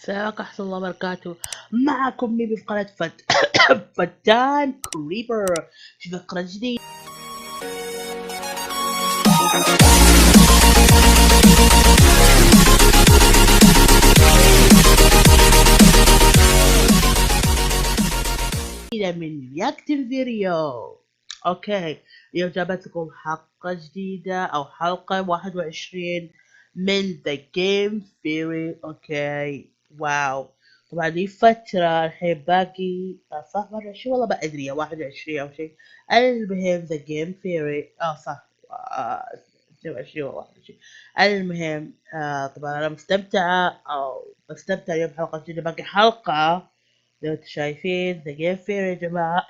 السلام ورحمة الله وبركاته. معكم ميمي في قناة فتان كريبر في فقرة جديدة من يأتي الفيديو. اوكي، اليوم جابت لكم حلقة جديدة او حلقة 21 من The Game Theory. اوكي واو، طبعا لي فترة الحين باقي صح مرة شو والله ما ادري 21 او شيء. المهم The Game Theory صح 22 او 21. المهم طبعا انا مستمتعة او بستمتع اليوم حلقة جديدة، باقي حلقة زي ما انتم شايفين The Game Theory يا جماعة.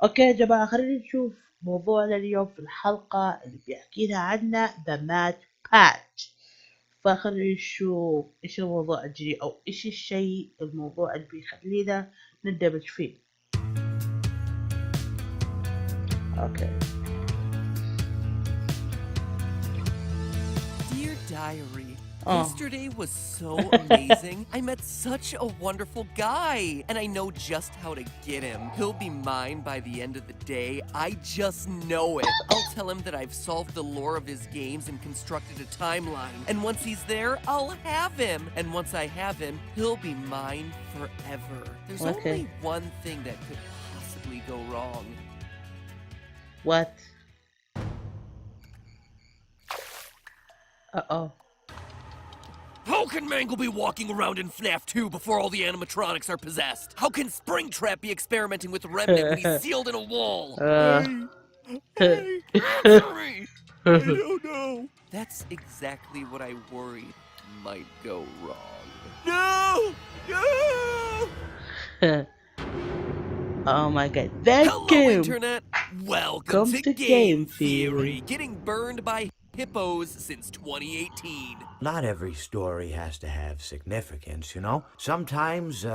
اوكي يا جماعة، خلينا نشوف موضوعنا اليوم في الحلقة اللي بيحكينا عنه The Mad Patch. فخلينا نشوف ايش الموضوع الجديد او ايش الشيء الموضوع اللي بيخلينا نندمج فيه. اوكي. Dear Diary, yesterday was so amazing. I met such a wonderful guy, and I know just how to get him. He'll be mine by the end of the day. I just know it. I'll tell him that I've solved the lore of his games and constructed a timeline. And once he's there, I'll have him. And once I have him, he'll be mine forever. There's only one thing that could possibly go wrong. What? Uh-oh. How can Mangle be walking around in FNAF 2 before all the animatronics are possessed? How can Springtrap be experimenting with Remnant when he's sealed in a wall? Hey, answer me! I don't know. That's exactly what I worried might go wrong. No! No! Oh my god. Thank Hello, you! Internet! Welcome to Game Theory. Getting burned by hippos since 2018. Not every story has to have significance, you know? Sometimes,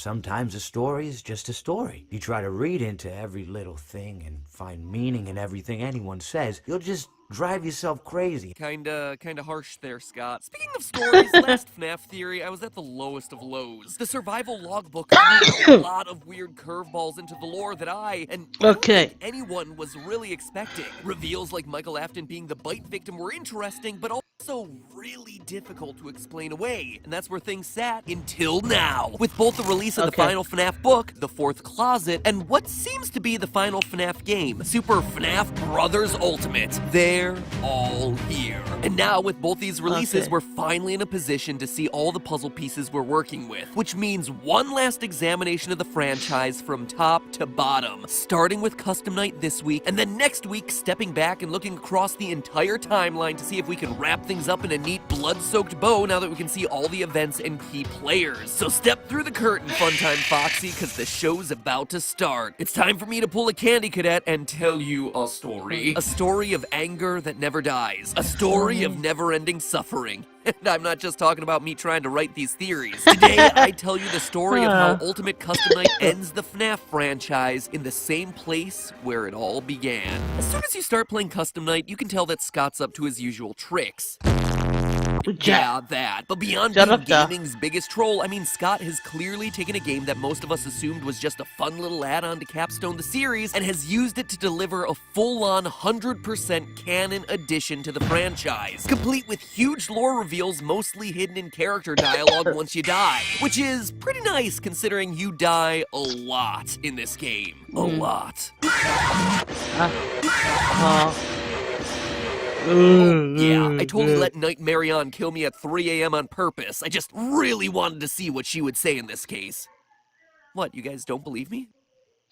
sometimes a story is just a story. You try to read into every little thing and find meaning in everything anyone says, you'll just drive yourself crazy. Kinda harsh there, Scott. Speaking of stories, last FNAF theory, I was at the lowest of lows. The survival logbook threw a lot of weird curveballs into the lore that I don't think anyone was really expecting. Reveals like Michael Afton being the bite victim were interesting, but also really difficult to explain away. And that's where things sat until now. With both the release of the final FNAF book, The Fourth Closet, and what seems to be the final FNAF game, Super FNAF Brothers Ultimate. They're all here. And now with both these releases, we're finally in a position to see all the puzzle pieces we're working with, which means one last examination of the franchise from top to bottom, starting with Custom Night this week, and then next week stepping back and looking across the entire timeline to see if we can wrap things up in a neat blood-soaked bow now that we can see all the events and key players. So step through the curtain, Funtime Foxy, because the show's about to start. It's time for me to pull a Candy Cadet and tell you a story. A story of anger that never dies. A story of never-ending suffering. And I'm not just talking about me trying to write these theories. Today, I tell you the story of how Ultimate Custom Night ends the FNAF franchise in the same place where it all began. As soon as you start playing Custom Night, you can tell that Scott's up to his usual tricks. Yeah, that. But beyond being gaming's biggest troll, I mean, Scott has clearly taken a game that most of us assumed was just a fun little add-on to capstone the series and has used it to deliver a full-on 100% canon addition to the franchise, complete with huge lore reveals mostly hidden in character dialogue once you die, which is pretty nice considering you die a lot in this game. A lot. Yeah, I totally let Night Marion kill me at 3 a.m. on purpose. I just really wanted to see what she would say in this case. What, you guys don't believe me?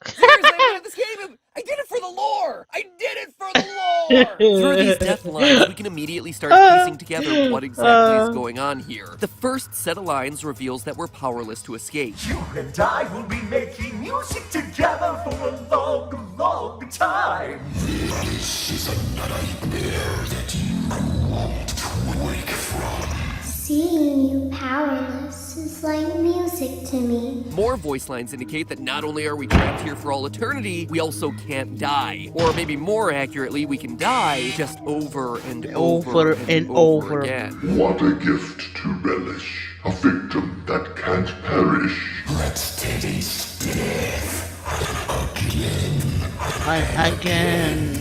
Seriously, I did this game! I did it for the lore! I did it for the lore! Through these death lines, we can immediately start piecing together what exactly is going on here. The first set of lines reveals that we're powerless to escape. You and I will be making music together for a long, long time. This is a nightmare that you won't wake from. Seeing you powerless is like music to me. More voice lines indicate that not only are we trapped here for all eternity, we also can't die. Or maybe more accurately, we can die just over and over again. What a gift to relish. A victim that can't perish. Let's taste death again.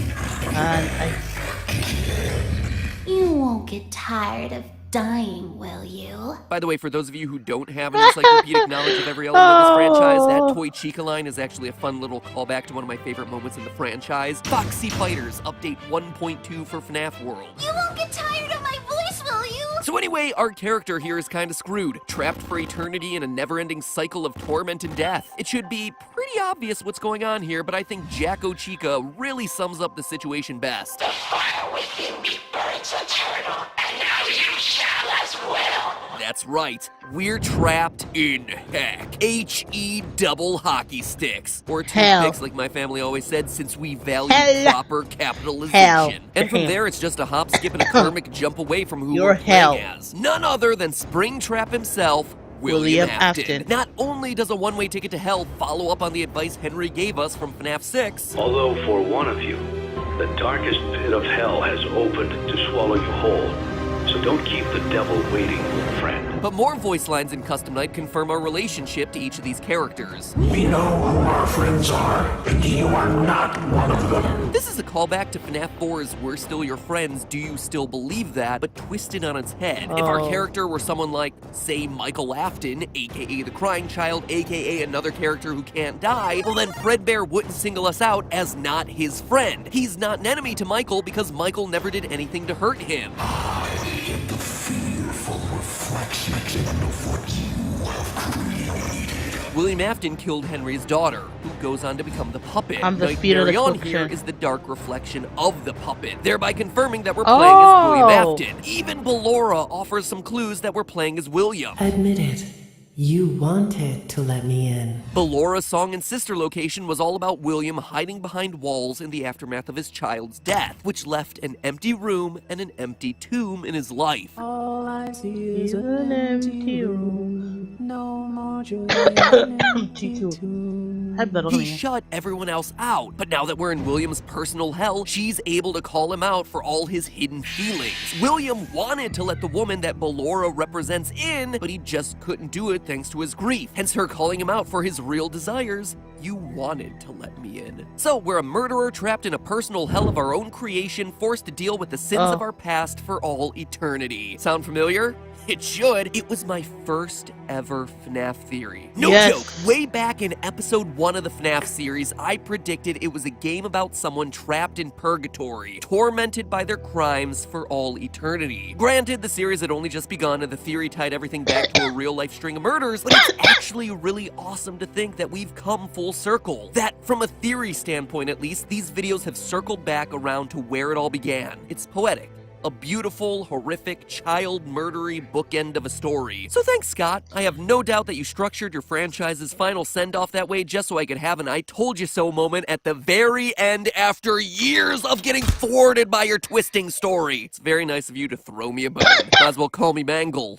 You won't get tired of dying, will you? By the way, for those of you who don't have an encyclopedic knowledge of every element of this franchise, that Toy Chica line is actually a fun little callback to one of my favorite moments in the franchise. Foxy Fighters, update 1.2 for FNAF World. You won't get tired of my voice, will you? So anyway, our character here is kinda screwed, trapped for eternity in a never-ending cycle of torment and death. It should be pretty obvious what's going on here, but I think Jacko Chica really sums up the situation best. The fire within me burns eternal, and now you shall as well. That's right, we're trapped in heck. H-E double hockey sticks. Or toothpicks, like my family always said, since we value proper capitalization. And from there, it's just a hop, skip, and a karmic jump away from who we're playing as. None other than Springtrap himself, William Afton. Not only does a one-way ticket to hell follow up on the advice Henry gave us from FNAF 6, although for one of you, the darkest pit of hell has opened to swallow you whole. So don't keep the devil waiting, friend. but more voice lines in Custom Night confirm our relationship to each of these characters. We know who our friends are, and you are not one of them. This is a callback to FNAF 4's We're Still Your Friends, Do You Still Believe That, but twisted on its head. If our character were someone like, say, Michael Afton, aka the Crying Child, aka another character who can't die, well then Fredbear wouldn't single us out as not his friend. He's not an enemy to Michael because Michael never did anything to hurt him. I am the fearful reflection of what you have created. William Afton killed Henry's daughter, who goes on to become the puppet. I'm the fear of the on reflection. here is the dark reflection of the puppet, thereby confirming that we're playing as William Afton. Even Ballora offers some clues that we're playing as William. Admit it. You wanted to let me in. Ballora's song and sister location was all about William hiding behind walls in the aftermath of his child's death, which left an empty room and an empty tomb in his life. All I see is an empty room. No more joy. Empty tomb. He shut everyone else out, but now that we're in William's personal hell, she's able to call him out for all his hidden feelings. William wanted to let the woman that Ballora represents in, but he just couldn't do it thanks to his grief, hence her calling him out for his real desires. You wanted to let me in. So we're a murderer trapped in a personal hell of our own creation, forced to deal with the sins of our past for all eternity. Sound familiar? It should. It was my first ever FNAF theory. No joke. Way back in episode 1 of the FNAF series, I predicted it was a game about someone trapped in purgatory, tormented by their crimes for all eternity. Granted, the series had only just begun and the theory tied everything back to a real-life string of murders, but it's actually really awesome to think that we've come full circle. That, from a theory standpoint at least, these videos have circled back around to where it all began. It's poetic. A beautiful, horrific, child-murdery bookend of a story. So thanks, Scott. I have no doubt that you structured your franchise's final send-off that way just so I could have an I told you so moment at the very end after years of getting thwarted by your twisting story. It's very nice of you to throw me a bone. Might as well call me Mangle.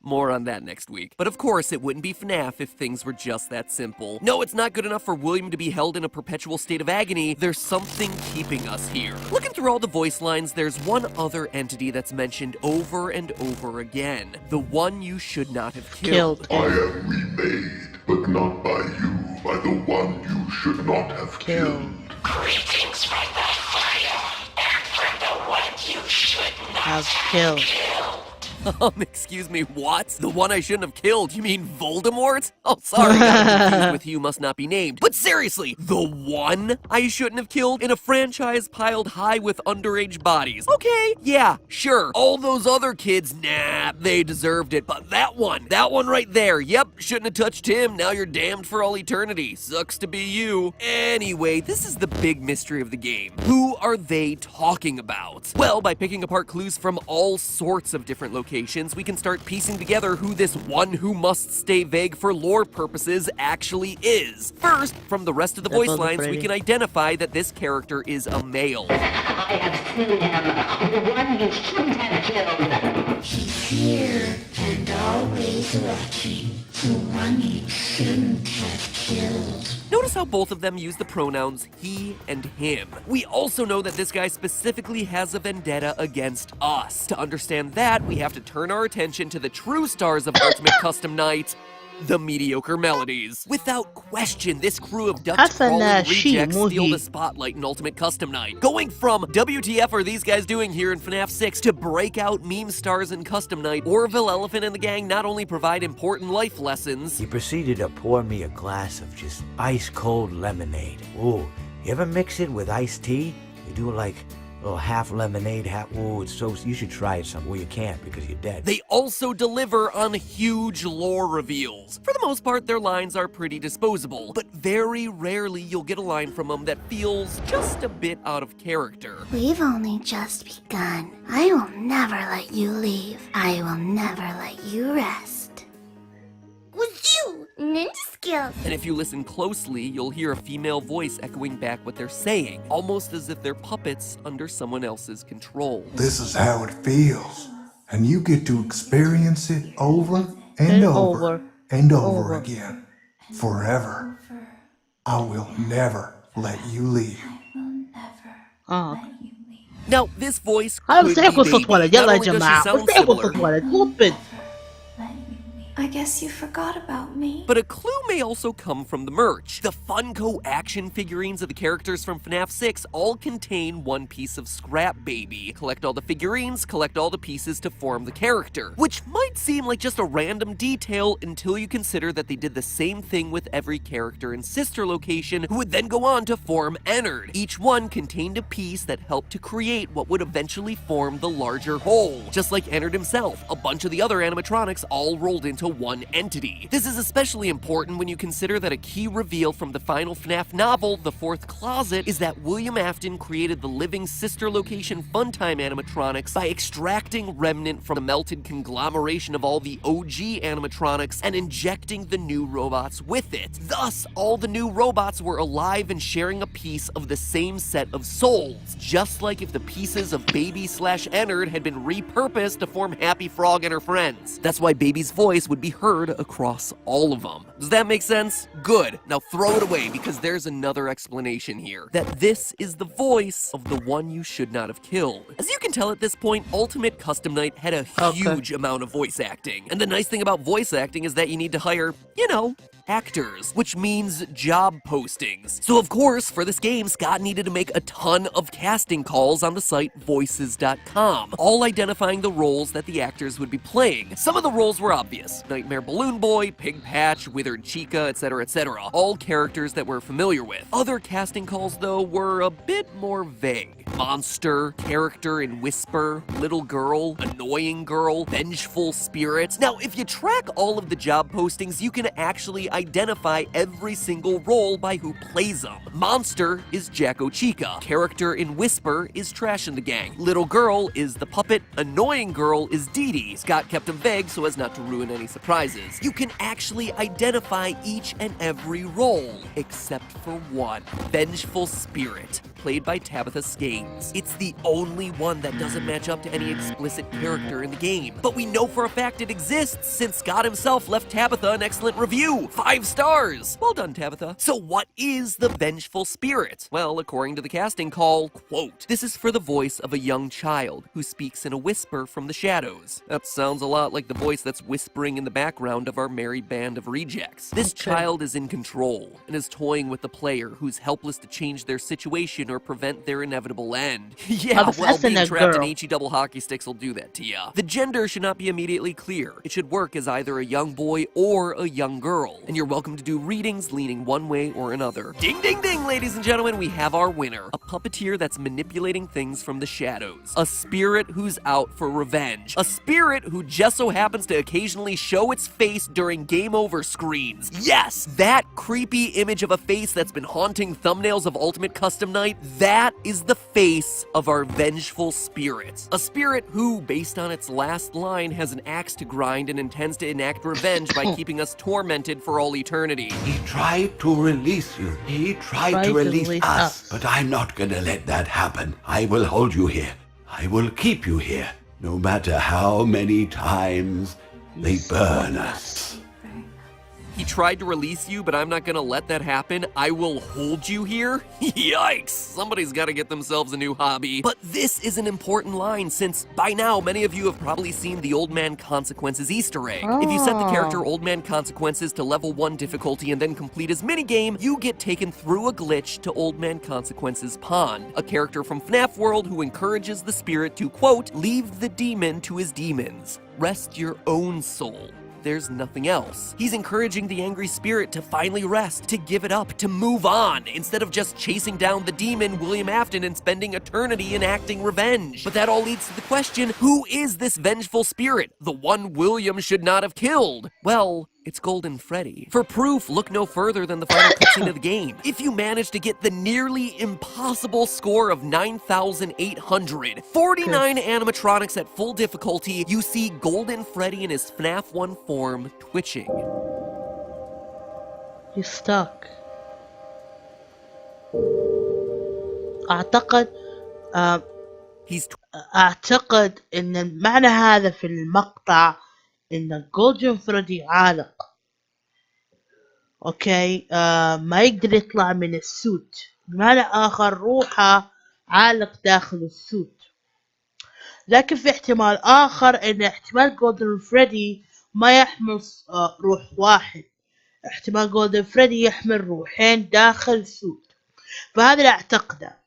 More on that next week. But of course, it wouldn't be FNAF if things were just that simple. No, it's not good enough for William to be held in a perpetual state of agony. There's something keeping us here. Looking through all the voice lines, there's one other entity that's mentioned over and over again. The one you should not have killed. I am remade, but not by you, by the one you should not have killed. Greetings from the fire, and from the one you should not have killed. Excuse me, what? The one I shouldn't have killed? You mean Voldemort? Oh, sorry, got confused with Who Must Not Be Named. But seriously, the one I shouldn't have killed in a franchise piled high with underage bodies. Okay, yeah, sure. All those other kids, nah, they deserved it. But that one right there, yep, shouldn't have touched him. Now you're damned for all eternity. Sucks to be you. Anyway, this is the big mystery of the game. Who are they talking about? Well, by picking apart clues from all sorts of different locations, we can start piecing together who this one who must stay vague for lore purposes actually is. First, from the rest of the voice lines, we can identify that this character is a male. I have seen him, the one you shouldn't have killed. He's here and always watching. Notice how both of them use the pronouns he and him. We also know that this guy specifically has a vendetta against us. To understand that, we have to turn our attention to the true stars of Ultimate Custom Night, the mediocre melodies. Without question, this crew of duck-crawling rejects steal the spotlight in Ultimate Custom Night. Going from WTF are these guys doing here in FNAF 6 to breakout meme stars in Custom Night, Orville, Elephant, and the gang not only provide important life lessons... He proceeded to pour me a glass of just ice-cold lemonade. Ooh, you ever mix it with iced tea? You do like... oh, half lemonade, half... ooh, it's so... you should try it some... well, you can't because you're dead. They also deliver on huge lore reveals. For the most part, their lines are pretty disposable, but very rarely you'll get a line from them that feels just a bit out of character. We've only just begun. I will never let you leave. I will never let you rest. With you, ninja skills. And if you listen closely, you'll hear a female voice echoing back what they're saying, almost as if they're puppets under someone else's control. This is how it feels, and you get to experience it over and over and over again, forever. I will never let you leave. Now, this voice could be baby. Not only does she sound similar, I guess you forgot about me. but a clue may also come from the merch. The Funko action figurines of the characters from FNAF 6 all contain one piece of scrap baby. Collect all the figurines, collect all the pieces to form the character, which might seem like just a random detail until you consider that they did the same thing with every character in Sister Location, who would then go on to form Ennard. Each one contained a piece that helped to create what would eventually form the larger whole. Just like Ennard himself, a bunch of the other animatronics all rolled into one entity. This is especially important when you consider that a key reveal from the final FNAF novel, The Fourth Closet, is that William Afton created the living Sister Location Funtime animatronics by extracting remnant from the melted conglomeration of all the OG animatronics and injecting the new robots with it. Thus, all the new robots were alive and sharing a piece of the same set of souls, just like if the pieces of Baby/Ennard had been repurposed to form Happy Frog and her friends. That's why Baby's voice would be heard across all of them. Does that make sense? Good. Now throw it away because there's another explanation here. That this is the voice of the one you should not have killed. As you can tell at this point, Ultimate Custom Night had a huge amount of voice acting. And the nice thing about voice acting is that you need to hire, you know, actors, which means job postings. So of course, for this game, Scott needed to make a ton of casting calls on the site voices.com, all identifying the roles that the actors would be playing. Some of the roles were obvious: Nightmare Balloon Boy, Pig Patch, Withered Chica, etc., etc. All characters that we're familiar with. Other casting calls, though, were a bit more vague. Monster, Character in Whisper, Little Girl, Annoying Girl, Vengeful Spirit. Now, if you track all of the job postings, you can actually identify every single role by who plays them. Monster is Jacko Chica. Character in Whisper is Trash in the Gang. Little Girl is the puppet. Annoying Girl is Dee Dee. Scott kept them vague so as not to ruin any surprises. You can actually identify each and every role, except for one. Vengeful Spirit, played by Tabitha Skanes. It's the only one that doesn't match up to any explicit character in the game. But we know for a fact it exists, since Scott himself left Tabitha an excellent review. 5 stars! Well done, Tabitha. So what is the Vengeful Spirit? Well, according to the casting call, quote, "This is for the voice of a young child who speaks in a whisper from the shadows." That sounds a lot like the voice that's whispering in the background of our merry band of rejects. This child is in control and is toying with the player, who's helpless to change their situation or prevent their inevitable end. Yeah, well, being trapped in HE double hockey sticks will do that to ya. The gender should not be immediately clear. It should work as either a young boy or a young girl, and you're welcome to do readings leaning one way or another. Ding, ding, ding, ladies and gentlemen, we have our winner. A puppeteer that's manipulating things from the shadows. A spirit who's out for revenge. A spirit who just so happens to occasionally show its face during game over screens. Yes, that creepy image of a face that's been haunting thumbnails of Ultimate Custom Night, that is the face of our vengeful spirit. A spirit who, based on its last line, has an axe to grind and intends to enact revenge by keeping us tormented for all eternity. He tried to release you. He tried to release us. But I'm not gonna let that happen. I will hold you here. I will keep you here, no matter how many times they burn us. He tried to release you, but I'm not gonna let that happen. I will hold you here? Yikes! Somebody's gotta get themselves a new hobby. But this is an important line, since by now many of you have probably seen the Old Man Consequences Easter egg. If you set the character Old Man Consequences to level 1 difficulty and then complete his minigame, you get taken through a glitch to Old Man Consequences Pond, a character from FNAF World who encourages the spirit to, quote, leave the demon to his demons. Rest your own soul. There's nothing else. He's encouraging the angry spirit to finally rest, to give it up, to move on, instead of just chasing down the demon, William Afton, and spending eternity enacting revenge. But that all leads to the question, who is this vengeful spirit? The one William should not have killed? Well, it's Golden Freddy. For proof, look no further than the final cutscene of the game. If you manage to get the nearly impossible score of 9,800, 49 animatronics at full difficulty, you see Golden Freddy in his FNAF 1 form twitching. He's stuck. أعتقد إن المعنى هذا في المقطع إن جولدن فريدي عالق. أوكي ما يقدر يطلع من السوت، بمعنى آخر روحه عالق داخل السوت. لكن في احتمال آخر إن احتمال جولدن فريدي ما يحمل روح واحد، احتمال جولدن فريدي يحمل روحين داخل سوت، فهذا اللي أعتقده.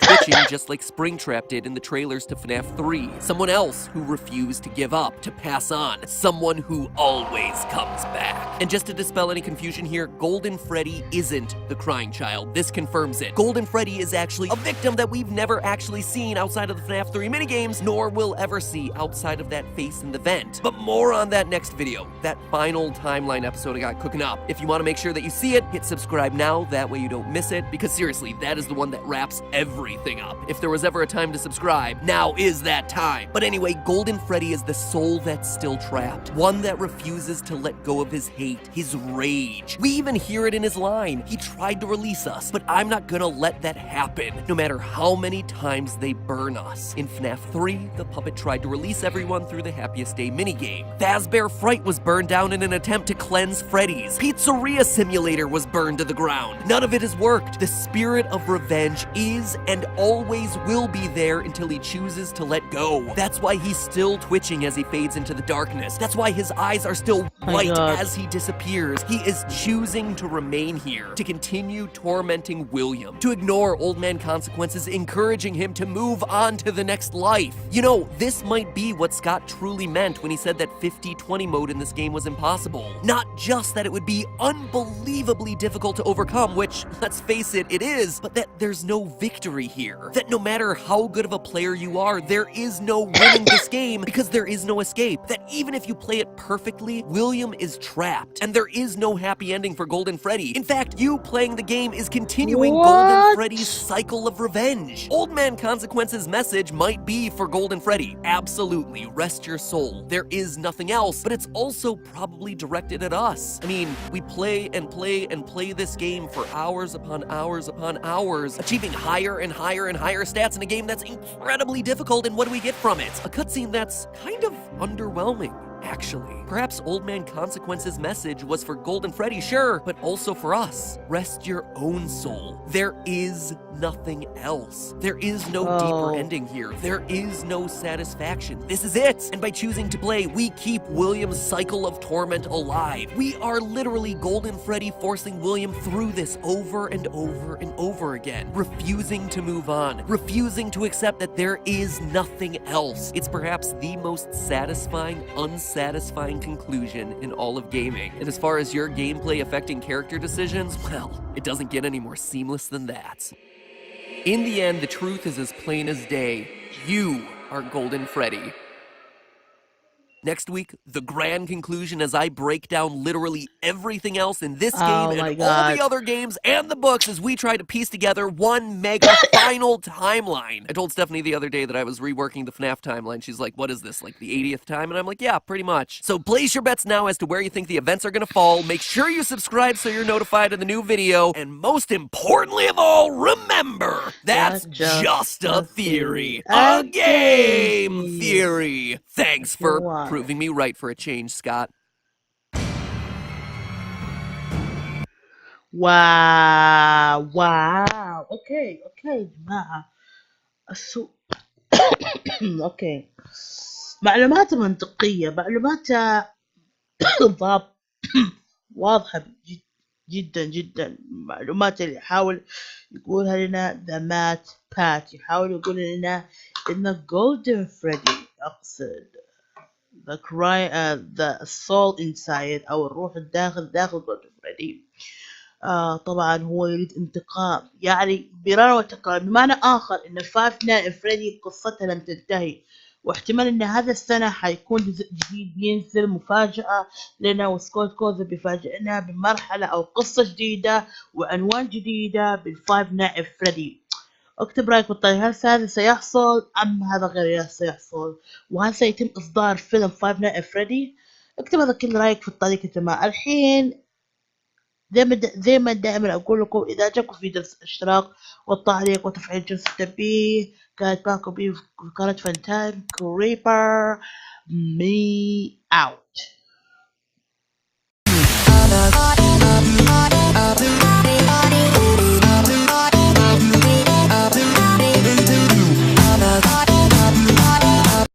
Twitching just like Springtrap did in the trailers to FNAF 3. Someone else who refused to give up, to pass on. Someone who always comes back. And just to dispel any confusion here, Golden Freddy isn't the crying child. This confirms it. Golden Freddy is actually a victim that we've never actually seen outside of the FNAF 3 minigames, nor will ever see outside of that face in the vent. But more on that next video, that final timeline episode I got cooking up. If you want to make sure that you see it, hit subscribe now, that way you don't miss it, because seriously, that is the one that wraps everything up. If there was ever a time to subscribe, now is that time. But anyway, Golden Freddy is the soul that's still trapped, one that refuses to let go of his hate, his rage. We even hear it in his line. He tried to release us, but I'm not gonna let that happen, no matter how many times they burn us. In FNAF 3, the puppet tried to release everyone through the Happiest Day minigame. Fazbear Fright was burned down in an attempt to cleanse Freddy's. Pizzeria Simulator was burned to the ground. None of it has worked. The spirit of revenge is and always will be there until he chooses to let go. That's why he's still twitching as he fades into the darkness. That's why his eyes are still white as he disappears. He is choosing to remain here, to continue tormenting William, to ignore Old Man Consequences, encouraging him to move on to the next life. You know, this might be what Scott truly meant when he said that 50-20 mode in this game was impossible. Not just that it would be unbelievably difficult to overcome, which, let's face it, it is, but that there's no victory here. That no matter how good of a player you are, there is no winning this game because there is no escape. That even if you play it perfectly, William is trapped, and there is no happy ending for Golden Freddy. In fact, you playing the game is continuing Golden Freddy's cycle of revenge. Old Man Consequence's message might be for Golden Freddy. Absolutely, rest your soul. There is nothing else, but it's also probably directed at us. I mean, we play and play and play this game for hours upon hours upon hours, achieving higher and higher and higher stats in a game that's incredibly difficult, and what do we get from it? A cutscene that's kind of underwhelming. Actually, perhaps Old Man Consequence's message was for Golden Freddy, sure, but also for us. Rest your own soul. There is nothing else. There is no deeper ending here. There is no satisfaction. This is it. And by choosing to play, we keep William's cycle of torment alive. We are literally Golden Freddy forcing William through this over and over and over again, refusing to move on, refusing to accept that there is nothing else. It's perhaps the most satisfying, unsatisfying conclusion in all of gaming. And as far as your gameplay affecting character decisions, well, it doesn't get any more seamless than that. In the end, the truth is as plain as day. You are Golden Freddy. Next week, the grand conclusion as I break down literally everything else in this game and all the other games and the books as we try to piece together one mega final timeline. I told Stephanie the other day that I was reworking the FNAF timeline. She's like, what is this, like the 80th time? And I'm like, yeah, pretty much. So place your bets now as to where you think the events are gonna fall. Make sure you subscribe so you're notified of the new video. And most importantly of all, remember, that's just a theory. A game theory. Thanks for proving me right for a change, Scott. واو واو. اوكي يا جماعة السوق. اوكي، معلومات منطقية، معلومات ضاب واضحة جدا جدا. معلومات اللي يحاول يقولها لنا ذا مات بات، يحاول يقول لنا ان جولدن فريدي، اقصد the soul inside او الروح داخل جولدن فريدي. طبعا هو يريد انتقام، يعني برار وانتقام. بمعنى آخر إن فايف نايت فريدي قصتها لم تنتهي، واحتمال إن هذا السنة حيكون جزء جديد ينزل مفاجأة لنا، وسكوت كوزا بيفاجئنا بمرحلة أو قصة جديدة وعنوان جديدة بالفايف نايت فريدي. اكتب رأيك بالطريقة، هل هذا سيحصل أم هذا غير سيحصل؟ وهل سيتم إصدار فيلم فايف نايت فريدي؟ اكتب هذا كل رأيك في الطريقة يا جماعة. الحين زي ما دائما أقول لكم، إذا عجبكم الفيديو الاشتراك والتعليق وتفعيل جرس التنبيه. كانت معكم في قناة فان تايم كريبر. مي أوت.